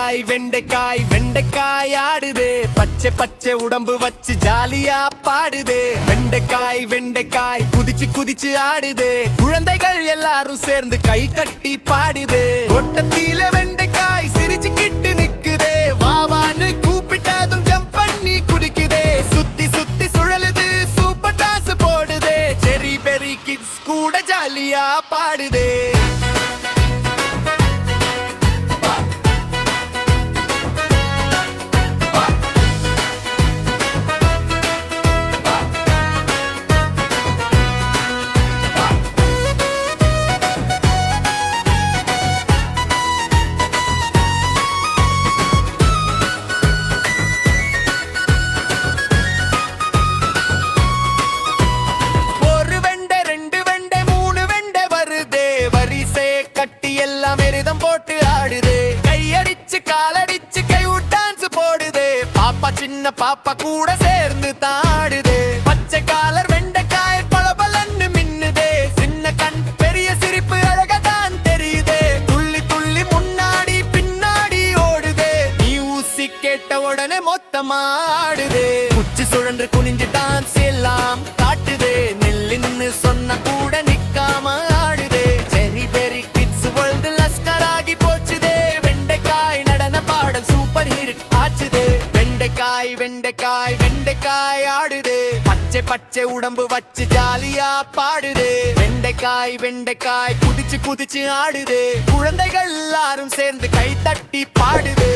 வெண்டைக்காய் வெண்டைக்காய் வெண்டைக்காய் ஆடுதே, பச்சை பச்சை உடம்பு வச்சு ஜாலியா பாடுதே. வெண்டைக்காய் வெண்டைக்காய் குதிச்சு குதிச்சு ஆடுதே, குழந்தைகள் எல்லாரும் சேர்ந்து கை கட்டி பாடுதே. ஒட்டத்தில வெண்டைக்காய் சிரிச்சுக்கிட்டு நிக்குதே, வாவான்னு கூப்பிட்டதும் ஜம்ப் பண்ணி குடிக்குதே. சுத்தி சுத்தி சுழலுது, சூப்பர் டான்ஸ் போடுதே, செரி பெரி கிட்ஸ் கூட ஜாலியா பாடுதே. போட்டு ஆடுதே, கையடிச்சு காலடிச்சு கை டான்ஸ் போடுதே. பாப்பா சின்ன பாப்பா கூட சேர்ந்து தாடுதே. பச்சை காலர் வெண்டைக்காய் பளபளன்னு மின்னுதே, சின்ன கண் பெரிய சிரிப்பு அழகதான் தெரியுதே. துள்ளி துள்ளி முன்னாடி பின்னாடி ஓடுதே, நீ ஊசி கேட்ட உடனே மொத்தமா ஆடுதே. குச்சி சுழன்று குனிஞ்சு டான்ஸ் எல்லாம் காட்டுதே, நெல்லின்னு சொன்ன கூட நிக்காம ஆடுதே. செரி பெரி கிட்ஸ் வேர்ல்டு லஸ்கராகி போச்சுதே, வெண்டைக்காய் நடன பாடல் சூப்பர் ஹிட் ஆச்சுதே. வெண்டைக்காய் வெண்டைக்காய் வெண்டைக்காய் ஆடுதே, பச்சை பச்சை உடம்பு வச்சு ஜாலியா பாடுதே. வெண்டைக்காய் வெண்டைக்காய் குதிச்சு குதிச்சு ஆடுதே, குழந்தைகள் எல்லாரும் சேர்ந்து கை தட்டி பாடுதே.